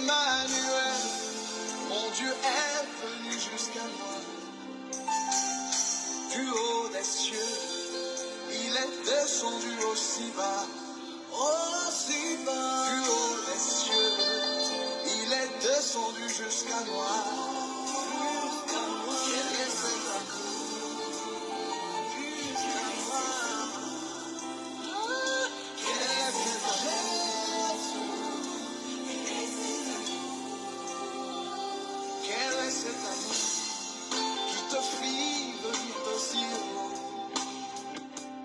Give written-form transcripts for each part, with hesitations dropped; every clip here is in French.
Emmanuel, mon Dieu est venu jusqu'à moi. Du haut des cieux, il est descendu aussi bas. Aussi bas. Du haut des cieux, il est descendu jusqu'à moi. Jusqu'à moi. Quel est cet amour? Jusqu'à moi. Quel est cet amour? Quel est cet amour qui te fit venir aussi haut?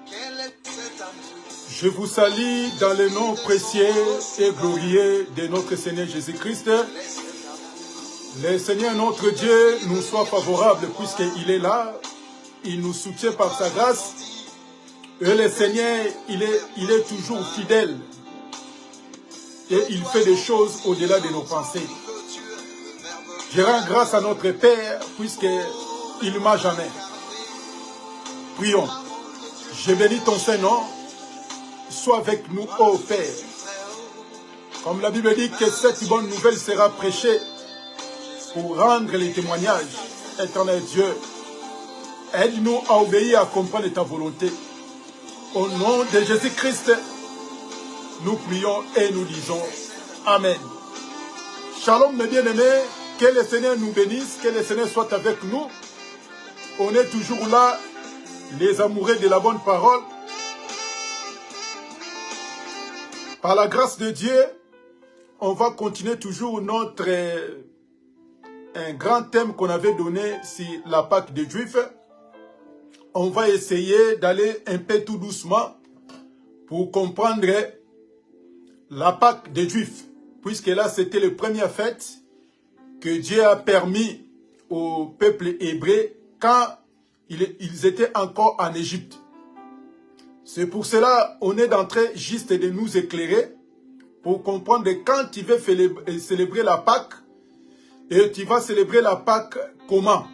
Quel est cet amour? Je vous salue dans le nom précieux et glorieux de notre Seigneur Jésus-Christ. Le Seigneur notre Dieu nous soit favorable puisqu'il est là. Il nous soutient par sa grâce. Et le Seigneur, il est toujours fidèle. Et il fait des choses au-delà de nos pensées. Je rends grâce à notre Père puisqu'il ne m'a jamais. Prions. Je bénis ton Saint-Nom. Sois avec nous, ô Père. Comme la Bible dit que cette bonne nouvelle sera prêchée pour rendre les témoignages. Éternel Dieu, aide-nous à obéir, à comprendre ta volonté. Au nom de Jésus-Christ, nous prions et nous disons Amen. Shalom mes bien-aimés, que le Seigneur nous bénisse, que le Seigneur soit avec nous. On est toujours là, les amoureux de la bonne parole. Par la grâce de Dieu, on va continuer toujours notre un grand thème qu'on avait donné sur la Pâque des Juifs. On va essayer d'aller un peu tout doucement pour comprendre la Pâque des Juifs. Puisque là, c'était la première fête que Dieu a permis au peuple hébreu quand ils étaient encore en Égypte. C'est pour cela qu'on est en train juste de nous éclairer pour comprendre quand tu veux célébrer la Pâque et tu vas célébrer la Pâque comment.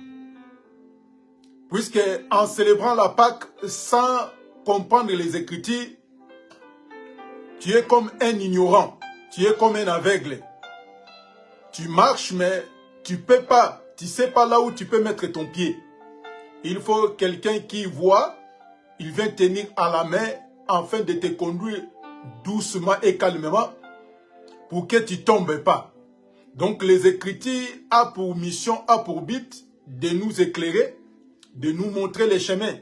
Puisque en célébrant la Pâque sans comprendre les Écritures, tu es comme un ignorant, tu es comme un aveugle. Tu marches mais tu peux pas, tu sais pas là où tu peux mettre ton pied. Il faut quelqu'un qui voit. Il vient tenir à la main afin de te conduire doucement et calmement pour que tu ne tombes pas. Donc les Écritures ont pour mission, ont pour but de nous éclairer, de nous montrer les chemins,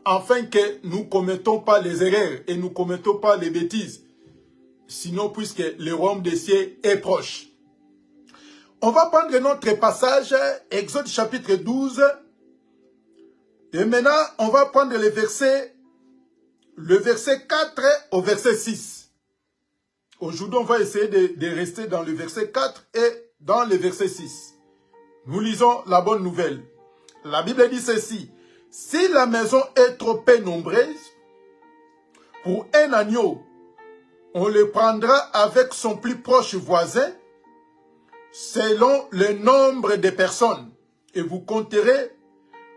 afin que nous ne commettons pas les erreurs et nous ne commettons pas les bêtises. Sinon, puisque le royaume des cieux est proche. On va prendre notre passage, Exode chapitre 12. Et maintenant, on va prendre le verset 4 au verset 6. Aujourd'hui, on va essayer de rester dans le verset 4 et dans le verset 6. Nous lisons la bonne nouvelle. La Bible dit ceci. Si la maison est trop peu nombreuse, pour un agneau, on le prendra avec son plus proche voisin, selon le nombre de personnes. Et vous compterez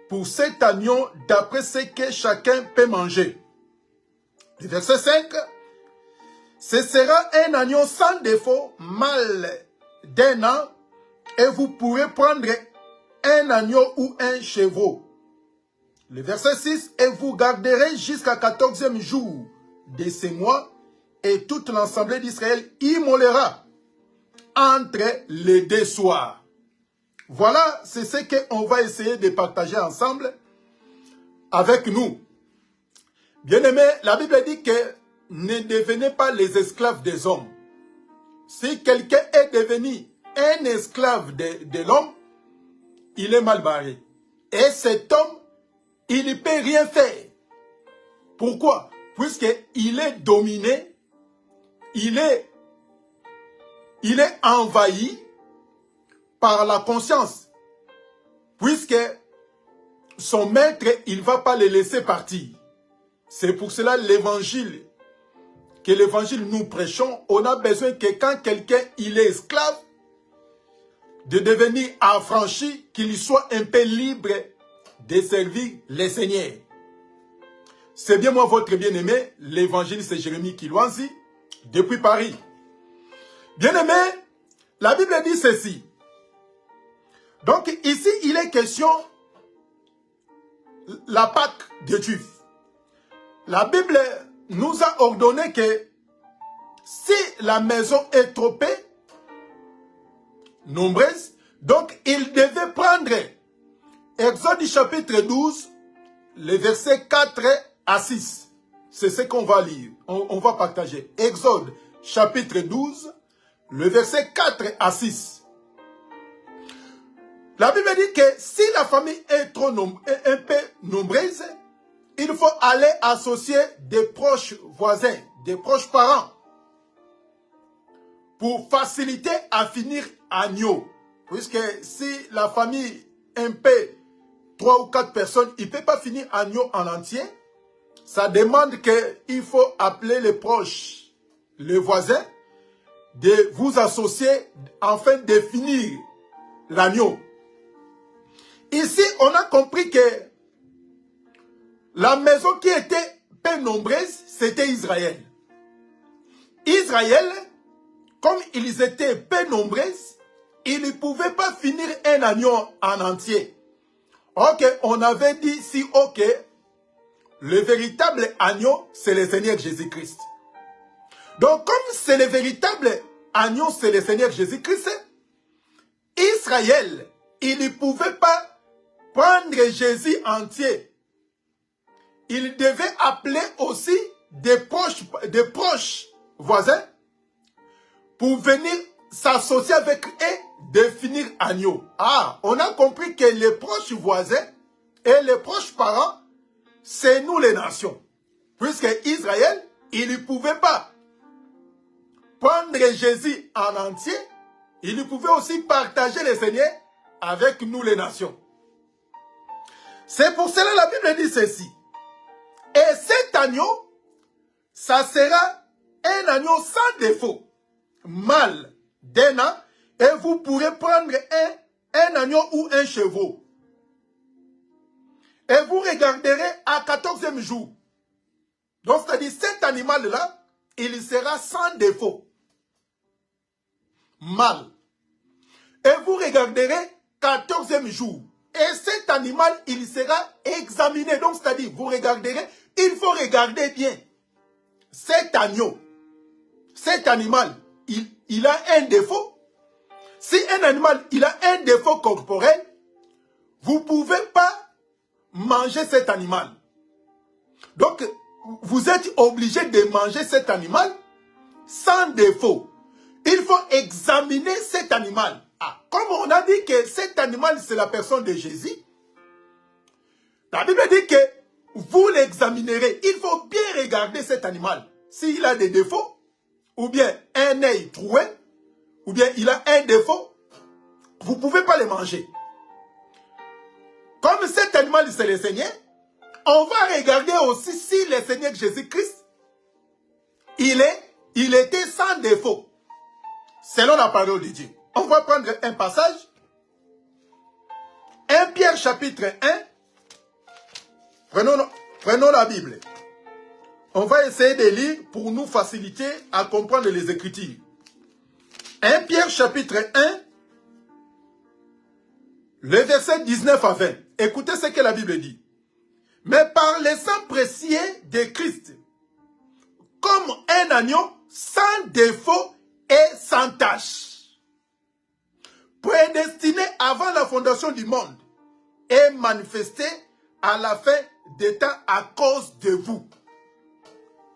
pour cet agneau d'après ce que chacun peut manger. Le verset 5. Ce sera un agneau sans défaut, mâle d'un an, et vous pourrez prendre un agneau ou un chevreau. Le verset 6. Et vous garderez jusqu'à 14e jour de ce mois, et toute l'assemblée d'Israël immolera entre les deux soirs. Voilà, c'est ce qu'on va essayer de partager ensemble avec nous. Bien-aimés, la Bible dit que ne devenez pas les esclaves des hommes. Si quelqu'un est devenu un esclave de l'homme, il est mal barré. Et cet homme, il ne peut rien faire. Pourquoi? Puisqu'il est dominé, il est envahi par la conscience. Puisque son maître, il ne va pas le laisser partir. C'est pour cela l'évangile, que l'évangile nous prêchons, on a besoin que quand quelqu'un il est esclave, de devenir affranchi, qu'il soit un peu libre de servir les seigneurs. C'est bien moi votre bien-aimé, l'évangile c'est Jérémie Kilouanzi, depuis Paris. Bien-aimé, la Bible dit ceci. Donc ici, il est question la Pâque des Juifs. La Bible nous a ordonné que si la maison est trop nombreuse, donc il devait prendre Exode chapitre 12, les versets 4 à 6. C'est ce qu'on va lire, on va partager. Exode chapitre 12, le verset 4 à 6. La Bible dit que si la famille est trop un peu nombreuse, il faut aller associer des proches voisins, des proches parents, pour faciliter à finir agneau. Puisque si la famille est un peu 3 ou 4 personnes, il ne peut pas finir agneau en entier. Ça demande qu'il faut appeler les proches, les voisins, de vous associer afin de finir l'agneau. Ici, on a compris que la maison qui était peu nombreuse, c'était Israël. Israël, comme ils étaient peu nombreux, ils ne pouvaient pas finir un agneau en entier. Ok, on avait dit si ok, le véritable agneau, c'est le Seigneur Jésus-Christ. Donc, comme c'est le véritable agneau, c'est le Seigneur Jésus-Christ, Israël, il ne pouvait pas prendre Jésus entier. Il devait appeler aussi des proches voisins pour venir s'associer avec eux, définir agneau. Ah, on a compris que les proches voisins et les proches parents, c'est nous les nations. Puisque Israël, il ne pouvait pas prendre Jésus en entier, il pouvait aussi partager le Seigneur avec nous les nations. C'est pour cela que la Bible dit ceci. Et cet agneau, ça sera un agneau sans défaut, mâle d'un an, et vous pourrez prendre un agneau ou un chevreau. Et vous regarderez à 14e jour. Donc, c'est-à-dire, cet animal-là, il sera sans défaut, mâle. Et vous regarderez 14e jour. Et cet animal, il sera examiné. Donc, c'est-à-dire, vous regarderez, il faut regarder bien. Cet agneau, cet animal, il a un défaut. Si un animal, il a un défaut corporel, vous ne pouvez pas manger cet animal. Donc, vous êtes obligé de manger cet animal sans défaut. Il faut examiner cet animal. Ah, comme on a dit que cet animal, c'est la personne de Jésus, la Bible dit que vous l'examinerez. Il faut bien regarder cet animal. S'il a des défauts, ou bien un œil troué, ou bien il a un défaut, vous ne pouvez pas le manger. Comme cet animal, c'est le Seigneur, on va regarder aussi si le Seigneur Jésus-Christ, il était sans défaut, selon la parole de Dieu. On va prendre un passage. 1 Pierre chapitre 1. Prenons la Bible. On va essayer de lire pour nous faciliter à comprendre les Écritures. 1 Pierre chapitre 1, le verset 19 à 20. Écoutez ce que la Bible dit. Mais par le sang précieux de Christ, comme un agneau sans défaut et sans tache, prédestiné avant la fondation du monde et manifesté à la fin des temps à cause de vous.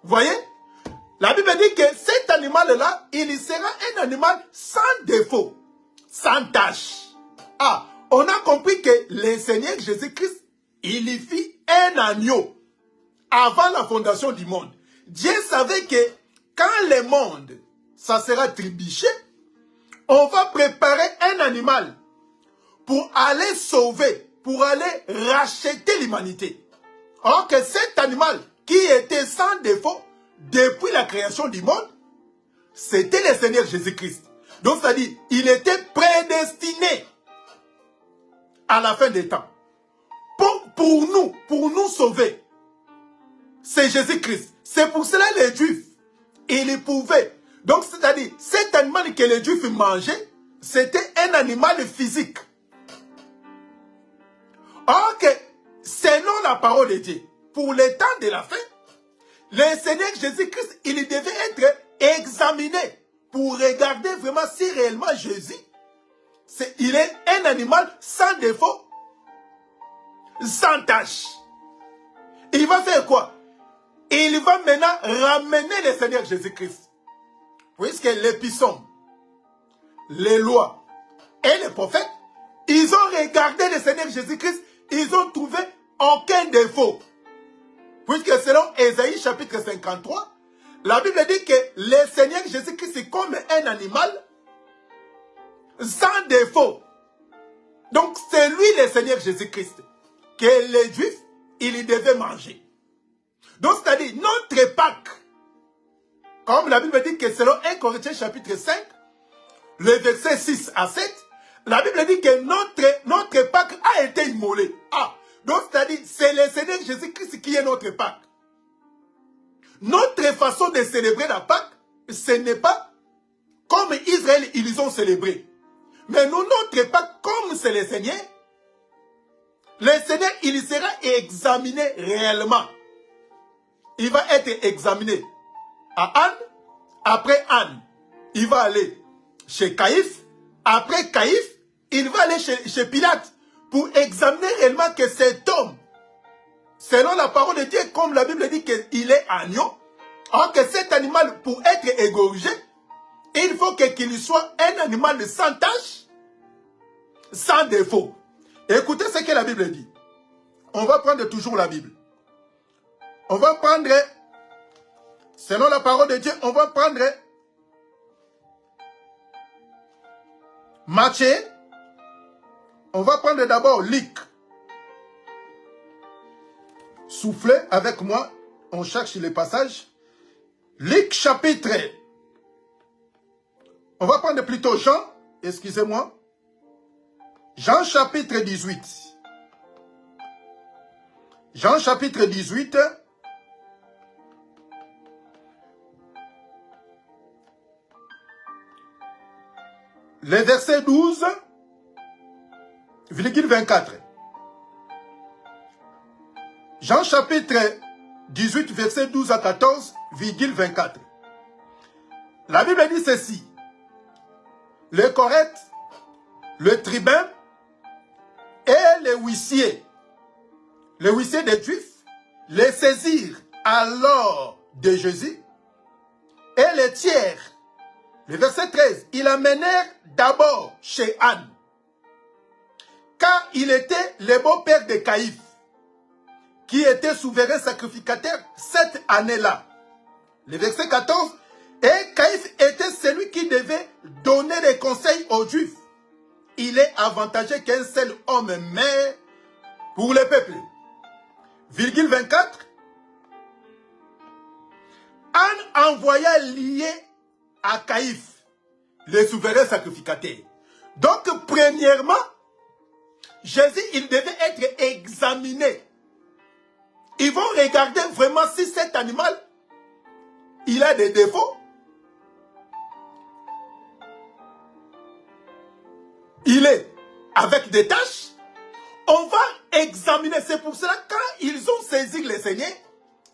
Voyez? La Bible dit que cet animal-là, il sera un animal sans défaut, sans tache. Ah, on a compris que le Seigneur Jésus-Christ, il y fit un agneau avant la fondation du monde. Dieu savait que quand le monde, ça sera trébuché, on va préparer un animal pour aller sauver, pour aller racheter l'humanité. Or que cet animal qui était sans défaut depuis la création du monde, c'était le Seigneur Jésus-Christ. Donc, c'est-à-dire, il était prédestiné à la fin des temps. Pour nous sauver. C'est Jésus-Christ. C'est pour cela les Juifs, ils pouvaient. Donc, c'est-à-dire, cet animal que les Juifs mangeaient, c'était un animal physique. Or que, selon la parole de Dieu, pour le temps de la fin, le Seigneur Jésus-Christ, il devait être examiné pour regarder vraiment si réellement Jésus, il est un animal sans défaut, sans tache. Il va faire quoi? Il va maintenant ramener le Seigneur Jésus-Christ. Puisque les psaumes, les lois et les prophètes, ils ont regardé le Seigneur Jésus-Christ, ils ont trouvé aucun défaut. Puisque selon Ésaïe chapitre 53, la Bible dit que le Seigneur Jésus-Christ est comme un animal sans défaut. Donc c'est lui le Seigneur Jésus-Christ que les Juifs, ils devaient manger. Donc c'est-à-dire notre Pâques, comme la Bible dit que selon 1 Corinthiens chapitre 5, le verset 6 à 7, la Bible dit que notre Pâques a été immolé. Ah, donc c'est-à-dire c'est le Seigneur Jésus-Christ qui est notre Pâques. Notre façon de célébrer la Pâques, ce n'est pas comme Israël, ils ont célébré. Mais nous, notre Pâques, comme c'est le Seigneur, il sera examiné réellement. Il va être examiné à Anne. Après Anne, il va aller chez Caïphe. Après Caïphe, il va aller chez Pilate pour examiner réellement que cet homme, selon la parole de Dieu, comme la Bible dit qu'il est agneau, alors que cet animal, pour être égorgé, il faut qu'il soit un animal sans tache, sans défaut. Écoutez ce que la Bible dit. On va prendre toujours la Bible. On va prendre, selon la parole de Dieu, on va prendre Matthieu. On va prendre d'abord Luc. Soufflez avec moi. On cherche les passages. Luc chapitre. On va prendre plutôt Jean. Excusez-moi. Jean chapitre 18. Jean chapitre 18. Le verset 12, virgule 24. Jean chapitre 18, verset 12 à 14, virgule 24. La Bible dit ceci. Le Corinthe, le tribun et les huissiers des Juifs, les saisirent alors de Jésus et les tiers. Le verset 13, ils l'amenèrent d'abord chez Anne, car il était le beau-père de Caïphe, qui était souverain sacrificateur cette année-là. Le verset 14, et Caïphe était celui qui devait donner les conseils aux Juifs. Il est avantageux qu'un seul homme meure pour le peuple. Virgule 24, Anne envoya lier à Caïphe, le souverain sacrificateur. Donc, premièrement, Jésus, il devait être examiné. Ils vont regarder vraiment si cet animal, il a des défauts. Il est avec des taches. On va examiner. C'est pour cela que quand ils ont saisi le Seigneur,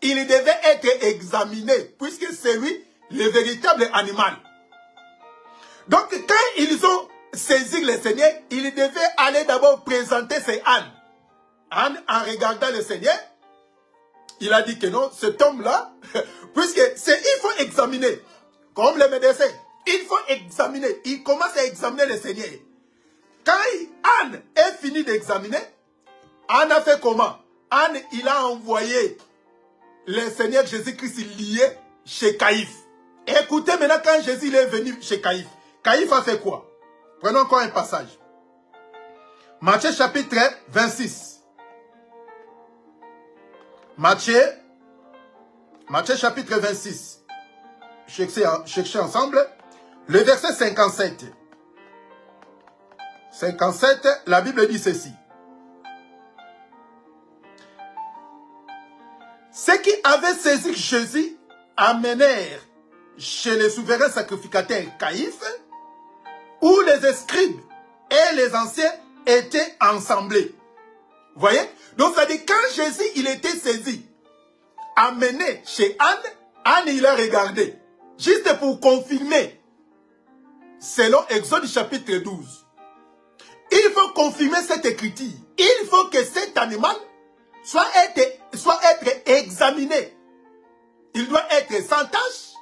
il devait être examiné, puisque c'est lui le véritable animal. Donc, quand ils ont saisi le Seigneur, il devait aller d'abord présenter ses ânes. Anne, en regardant le Seigneur, il a dit que non, cet homme-là, puisque il faut examiner, comme les médecins, il faut examiner. Il commence à examiner le Seigneur. Quand Anne est fini d'examiner, Anne a fait comment? Anne, il a envoyé le Seigneur Jésus-Christ lié chez Caïphe. Écoutez maintenant quand Jésus est venu chez Caïphe. Caïphe a fait quoi? Prenons encore un passage. Matthieu chapitre 26. Matthieu chapitre 26. Cherchez ensemble. Le verset 57. 57, la Bible dit ceci. Ceux qui avaient saisi Jésus amenèrent chez le souverain sacrificateur Caïphe où les scribes et les anciens étaient ensemblés. Vous voyez? Donc, ça dit, quand Jésus, il était saisi, amené chez Anne, Anne, il a regardé. Juste pour confirmer, selon Exode chapitre 12. Il faut confirmer cette écriture. Il faut que cet animal soit être examiné. Il doit être sans tache,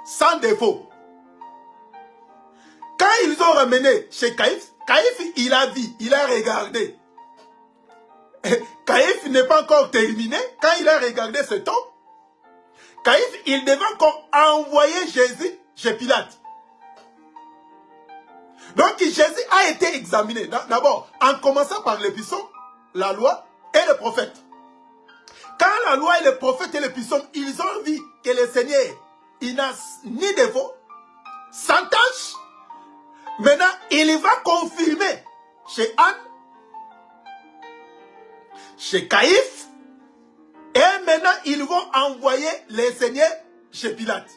sans défaut. Quand ils ont ramené chez Caïphe, Caïphe, il a vu, il a regardé. Caïphe n'est pas encore terminé. Quand il a regardé ce temps, Caïphe, il devait encore envoyer Jésus chez Pilate. Donc Jésus a été examiné. D'abord, en commençant par l'épisode, la loi et le prophète. Quand la loi et le prophète et l'épisode, ils ont vu que le Seigneur, il n'a ni défaut, sans tâche. Maintenant, il va confirmer chez Anne, chez Caïphe, et maintenant, ils vont envoyer les Seigneurs chez Pilate.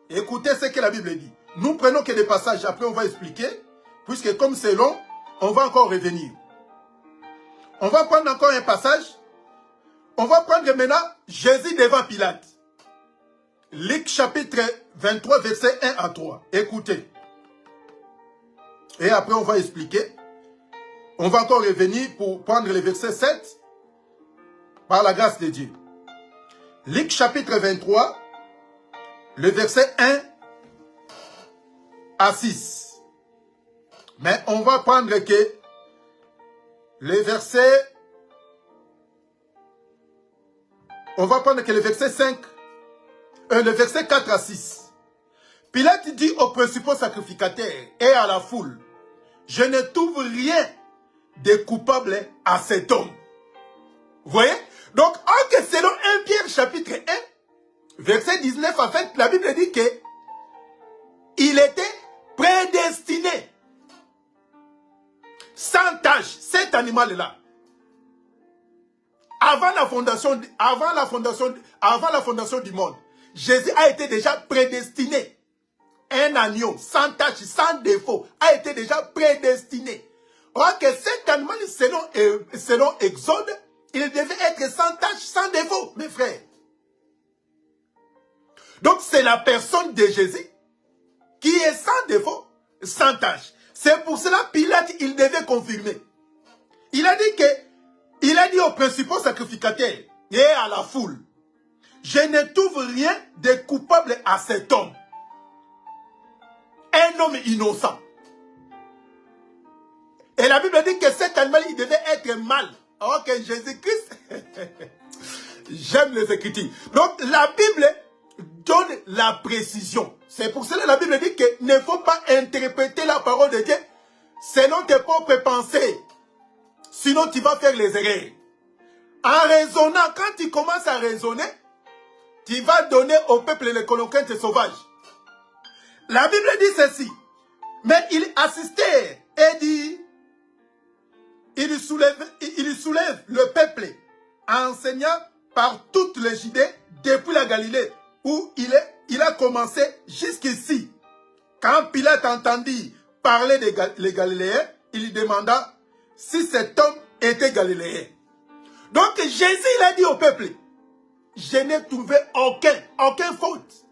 Écoutez ce que la Bible dit. Nous prenons que des passages, après on va expliquer, puisque comme c'est long, on va encore revenir. On va prendre encore un passage. On va prendre maintenant Jésus devant Pilate. Luc chapitre 23, verset 1 à 3. Écoutez. Et après on va expliquer. On va encore revenir pour prendre le verset 7. Par la grâce de Dieu. Luc chapitre 23, le verset 1 à 6. Mais on va prendre que le verset... On va prendre que le verset 5, le verset 4 à 6. Pilate dit aux principaux sacrificateurs et à la foule, je ne trouve rien de coupable à cet homme. Vous voyez? Donc, selon 1 Pierre chapitre 1, verset 19 à 20, la Bible dit que il était prédestiné, sans tâche, cet animal-là. Avant la fondation du monde, Jésus a été déjà prédestiné. Un agneau sans tache, sans défaut, a été déjà prédestiné. Or que cet animal, selon Exode, il devait être sans tache, sans défaut, mes frères. Donc c'est la personne de Jésus qui est sans défaut, sans tache. C'est pour cela Pilate, il devait confirmer. Il a dit aux principaux sacrificateurs et à la foule, je ne trouve rien de coupable à cet homme. Un homme innocent. Et la Bible dit que cet animal, il devait être mâle. Alors que Jésus-Christ, j'aime les Écritures. Donc la Bible donne la précision. C'est pour cela que la Bible dit qu'il ne faut pas interpréter la parole de Dieu selon tes propres pensées. Sinon, tu vas faire les erreurs. En raisonnant, quand tu commences à raisonner, tu vas donner au peuple les colloquantes sauvages. La Bible dit ceci. Mais il assistait et dit, il soulève le peuple en enseignant par toutes les Judées depuis la Galilée où il a commencé jusqu'ici. Quand Pilate entendit parler des Galiléens, il demanda si cet homme était galiléen. Donc Jésus il a dit au peuple, je n'ai trouvé aucun faute.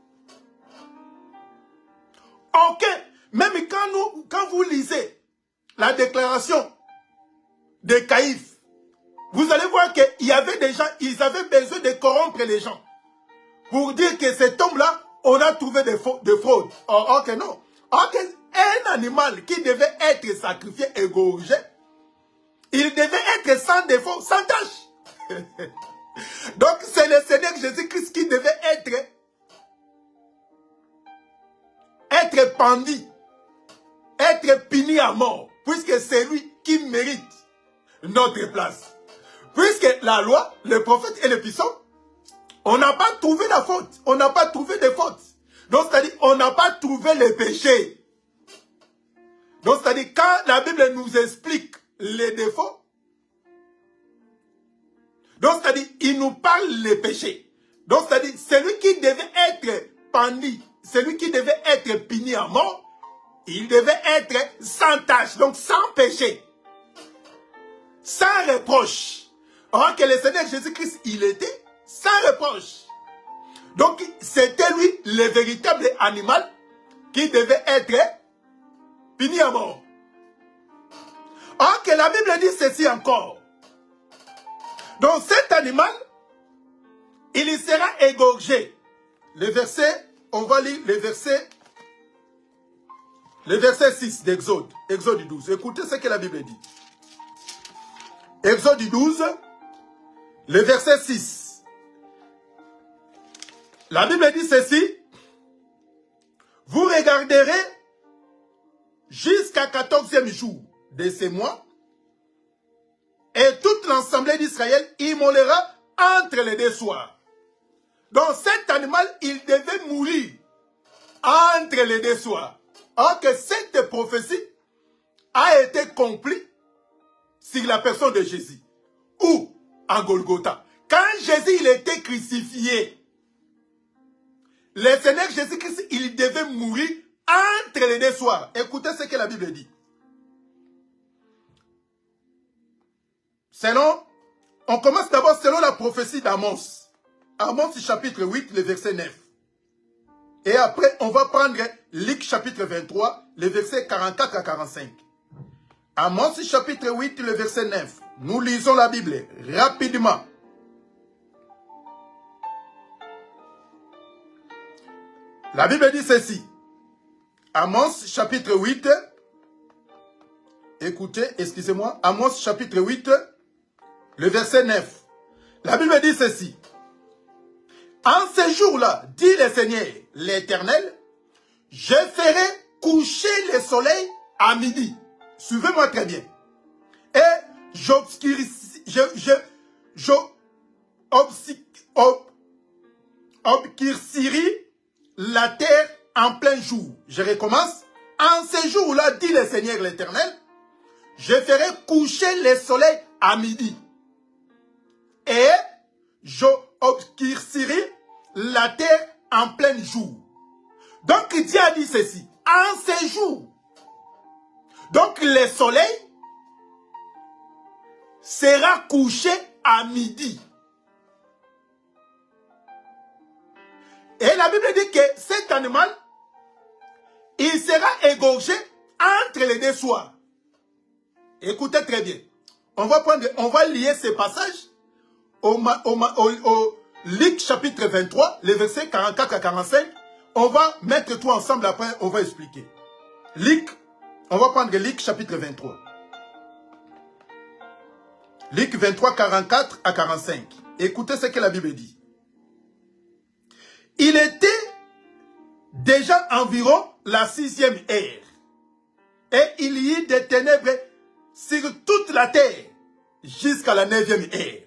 Aucun. Même quand vous lisez la déclaration de Caïphe, vous allez voir qu'il y avait des gens, ils avaient besoin de corrompre les gens. Pour dire que cet homme-là, on a trouvé des fraudes. Or que non. Or que un animal qui devait être sacrifié et égorgé, il devait être sans défaut, sans tâche. Donc c'est le Seigneur Jésus-Christ qui devait être pendu, être puni à mort, puisque c'est lui qui mérite notre place. Puisque la loi, le prophète et l'épisode, on n'a pas trouvé la faute, on n'a pas trouvé de faute. Donc c'est-à-dire, on n'a pas trouvé le péché. Donc c'est-à-dire, quand la Bible nous explique les défauts, donc c'est-à-dire, il nous parle les péchés. Donc c'est-à-dire, celui qui devait être pendu, celui qui devait être puni à mort, il devait être sans tache, donc sans péché, sans reproche. Or que le Seigneur Jésus-Christ, il était sans reproche. Donc, c'était lui le véritable animal qui devait être puni à mort. Or que la Bible dit ceci encore. Donc, cet animal, il sera égorgé. Le verset, on va lire le verset 6 d'Exode, Exode 12. Écoutez ce que la Bible dit. Exode 12, le verset 6. La Bible dit ceci. Vous regarderez jusqu'à 14e jour de ce mois et toute l'assemblée d'Israël immolera entre les deux soirs. Donc cet animal, il devait mourir entre les deux soirs. Or que cette prophétie a été accomplie sur la personne de Jésus. Ou à Golgotha. Quand Jésus il était crucifié, le Seigneur Jésus-Christ, il devait mourir entre les deux soirs. Écoutez ce que la Bible dit. On commence d'abord selon la prophétie d'Amos. Amos chapitre 8, le verset 9. Et après, on va prendre Luc chapitre 23, le verset 44 à 45. Amos chapitre 8, le verset 9. Nous lisons la Bible rapidement. La Bible dit ceci. Amos chapitre 8. Écoutez, excusez-moi. Amos chapitre 8, le verset 9. La Bible dit ceci. En ce jour-là, dit le Seigneur, l'Éternel, je ferai coucher le soleil à midi. Suivez-moi très bien. Et j'obscurcirai la terre en plein jour. Je recommence. En ce jour-là, dit le Seigneur l'Éternel, je ferai coucher le soleil à midi. Et j'obscurcirai la terre en plein jour. Donc Dieu a dit ceci. En ce jour, donc le soleil sera couché à midi. Et la Bible dit que cet animal, il sera égorgé entre les deux soirs. Écoutez très bien. On va lier ces passages au Luc chapitre 23, les versets 44 à 45. On va mettre tout ensemble, après on va expliquer. On va prendre Luc chapitre 23. Luc 23, 44 à 45. Écoutez ce que la Bible dit. Il était déjà environ la 6e heure. Et il y eut des ténèbres sur toute la terre jusqu'à la 9e heure.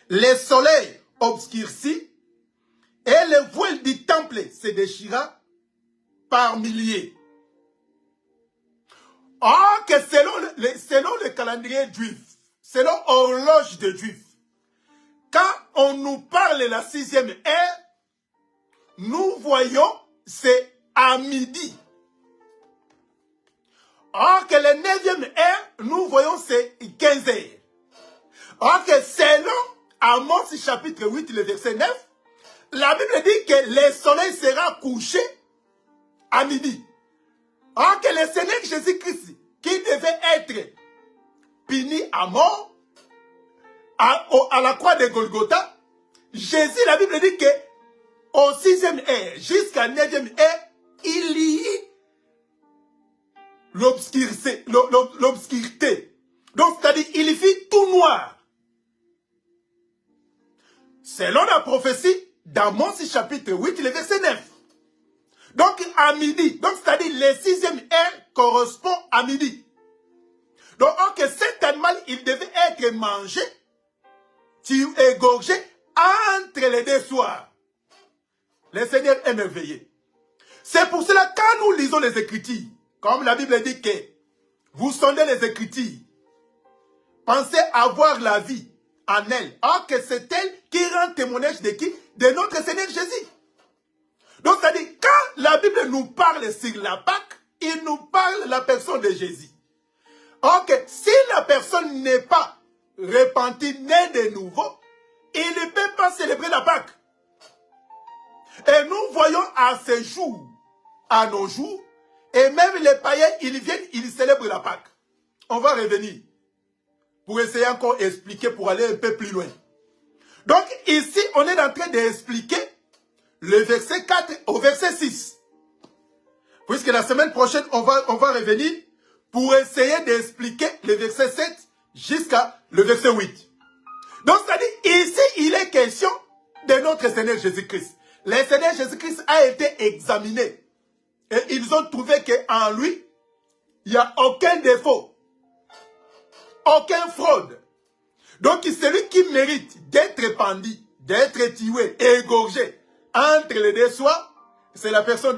Le soleil obscurcit et le voile du temple se déchira par milliers. Or que selon le calendrier juif, selon l'horloge de juif, quand on nous parle de la 6e heure, nous voyons c'est à midi. Or que la 9e heure, nous voyons c'est 15 heures. Or que selon Amos chapitre 8, le verset 9, la Bible dit que le soleil sera couché à midi. Or que le Seigneur Jésus-Christ, qui devait être puni à mort, à la croix de Golgotha, Jésus, la Bible dit que au 6e heure jusqu'à 9e heure, il y eut l'obscurité. Donc, c'est-à-dire, il fit tout noir. Selon la prophétie d'Amos chapitre 8, le verset 9. Donc, à midi. Donc, c'est-à-dire, le 6e heure correspond à midi. Donc, que cet animal, il devait être mangé, égorgé, entre les deux soirs. Le Seigneur est merveilleux. C'est pour cela, quand nous lisons les Écritures, comme la Bible dit que vous sondez les Écritures, pensez avoir la vie en elle. Or que c'est elle qui rend témoignage de qui? De notre Seigneur Jésus. Donc, c'est-à-dire, quand la Bible nous parle sur la Pâque, il nous parle de la personne de Jésus. Ok, si la personne n'est pas repentie, née de nouveau, il ne peut pas célébrer la Pâque. Et nous voyons à ce jour, à nos jours, et même les païens, ils viennent, ils célèbrent la Pâque. On va revenir pour essayer encore d'expliquer, pour aller un peu plus loin. Donc ici, on est en train d'expliquer le verset 4 au verset 6. Puisque la semaine prochaine, on va revenir pour essayer d'expliquer le verset 7 jusqu'à le verset 8. Donc, c'est-à-dire, ici, il est question de notre Seigneur Jésus-Christ. Le Seigneur Jésus-Christ a été examiné. Et ils ont trouvé qu'en lui, il n'y a aucun défaut, aucune fraude. Donc, celui qui mérite d'être pendu, d'être tué, égorgé entre les deux soirs, c'est la personne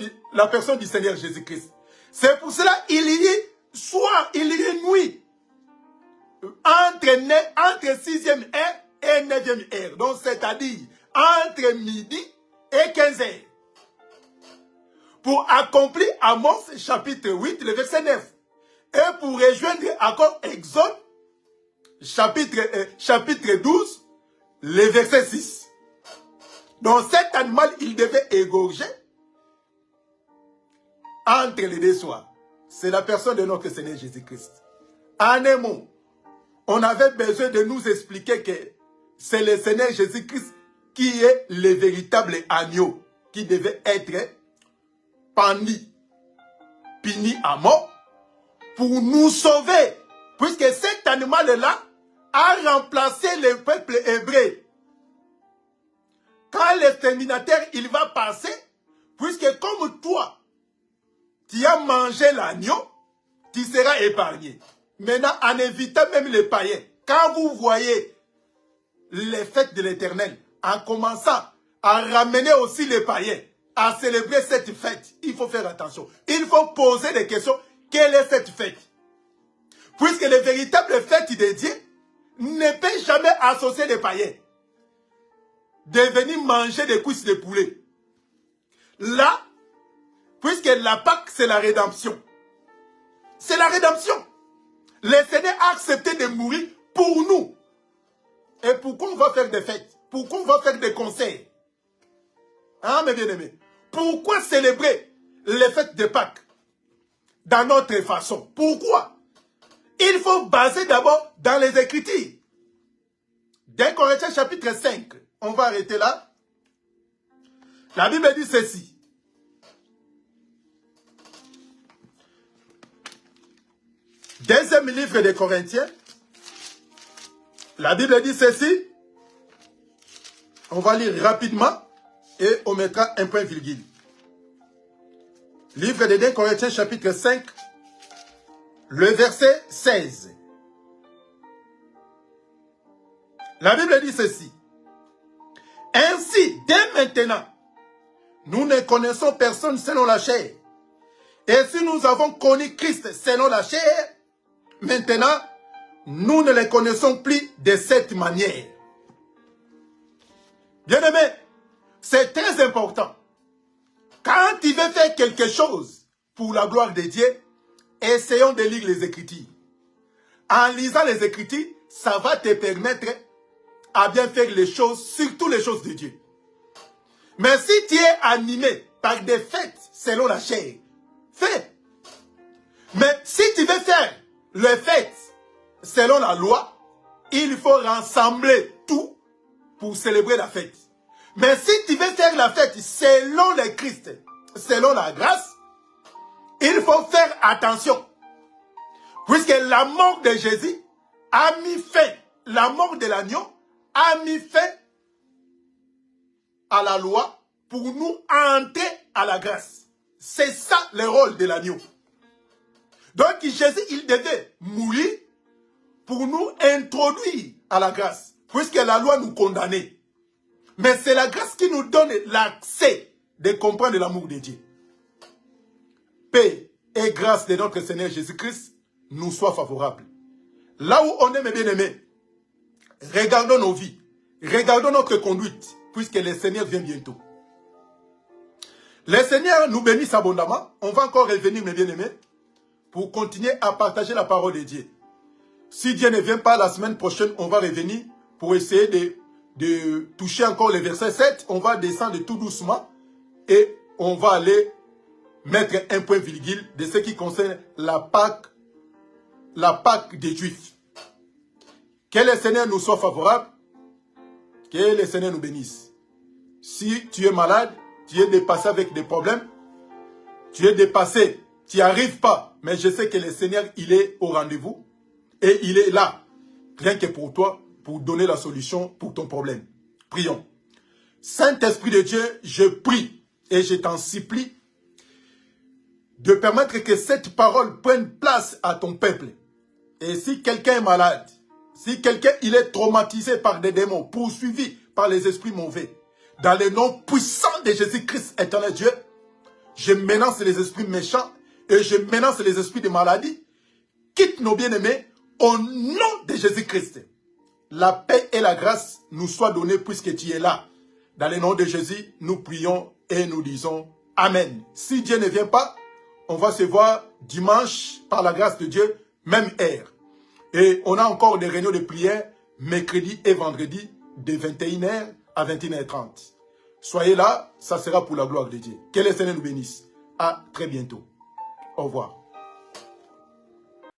du Seigneur Jésus-Christ. C'est pour cela qu'il y a soir, il y a nuit, entre 6e heure et 9e heure. Donc, c'est-à-dire entre midi et 15 heures. Pour accomplir Amos chapitre 8, le verset 9. Et pour rejoindre encore Exode chapitre 12, le verset 6. Donc cet animal, il devait égorger entre les deux soirs. C'est la personne de notre Seigneur Jésus-Christ. En un mot, on avait besoin de nous expliquer que c'est le Seigneur Jésus-Christ qui est le véritable agneau, qui devait être pendu, puni à mort, pour nous sauver. Puisque cet animal-là a remplacé le peuple hébreu. Quand l'exterminateur, il va passer, puisque comme toi, tu as mangé l'agneau, tu seras épargné. Maintenant, en évitant même les païens, quand vous voyez les fêtes de l'Éternel, en commençant à ramener aussi les païens, à célébrer cette fête, il faut faire attention. Il faut poser des questions. Quelle est cette fête? Puisque les véritables fêtes de Dieu ne peuvent jamais associer les païens. De venir manger des cuisses de poulet. Là, puisque la Pâque, c'est la rédemption. C'est la rédemption. Le Seigneur a accepté de mourir pour nous. Et pourquoi on va faire des fêtes? Pourquoi on va faire des concerts? Hein, mes bien-aimés? Pourquoi célébrer les fêtes de Pâques dans notre façon? Pourquoi? Il faut baser d'abord dans les Écritures. Dans Corinthiens chapitre 5, on va arrêter là. La Bible dit ceci. Deuxième livre des Corinthiens. La Bible dit ceci. On va lire rapidement et on mettra un point virgule. Livre de 2 Corinthiens chapitre 5, le verset 16. La Bible dit ceci. Ainsi, dès maintenant, nous ne connaissons personne selon la chair. Et si nous avons connu Christ selon la chair, maintenant, nous ne le connaissons plus de cette manière. Bien-aimé, c'est très important. Quand tu veux faire quelque chose pour la gloire de Dieu, essayons de lire les Écritures. En lisant les Écritures, ça va te permettre à bien faire les choses, surtout les choses de Dieu. Mais si tu es animé par des fêtes selon la chair, fais. Mais si tu veux faire les fêtes selon la loi, il faut rassembler tout pour célébrer la fête. Mais si tu veux faire la fête selon le Christ, selon la grâce, il faut faire attention. Puisque la mort de Jésus a mis fin, la mort de l'agneau a mis fin à la loi pour nous entrer à la grâce. C'est ça le rôle de l'agneau. Donc Jésus, il devait mourir pour nous introduire à la grâce. Puisque la loi nous condamnait. Mais c'est la grâce qui nous donne l'accès de comprendre l'amour de Dieu. Paix et grâce de notre Seigneur Jésus-Christ nous soient favorables. Là où on est, mes bien-aimés, regardons nos vies, regardons notre conduite, puisque le Seigneur vient bientôt. Le Seigneur nous bénisse abondamment. On va encore revenir, mes bien-aimés, pour continuer à partager la parole de Dieu. Si Dieu ne vient pas la semaine prochaine, on va revenir pour essayer de toucher encore le verset 7. On va descendre tout doucement et on va aller mettre un point virgule de ce qui concerne la Pâque des Juifs. Que le Seigneur nous soit favorable, que le Seigneur nous bénisse. Si tu es malade, tu es dépassé avec des problèmes, tu es dépassé, tu n'y arrives pas, mais je sais que le Seigneur, il est au rendez-vous et il est là, rien que pour toi, pour donner la solution pour ton problème. Prions. Saint-Esprit de Dieu, je prie et je t'en supplie de permettre que cette parole prenne place à ton peuple. Et si quelqu'un est malade, si quelqu'un il est traumatisé par des démons, poursuivi par les esprits mauvais, dans le nom puissant de Jésus-Christ, éternel Dieu, je menace les esprits méchants et je menace les esprits de maladie. Quitte nos bien-aimés au nom de Jésus-Christ. La paix et la grâce nous soient données puisque tu es là. Dans le nom de Jésus, nous prions et nous disons Amen. Si Dieu ne vient pas, on va se voir dimanche par la grâce de Dieu, même heure. Et on a encore des réunions de prière mercredi et vendredi de 21h à 21h30. Soyez là, ça sera pour la gloire de Dieu. Que le Seigneur nous bénisse. À très bientôt. Au revoir.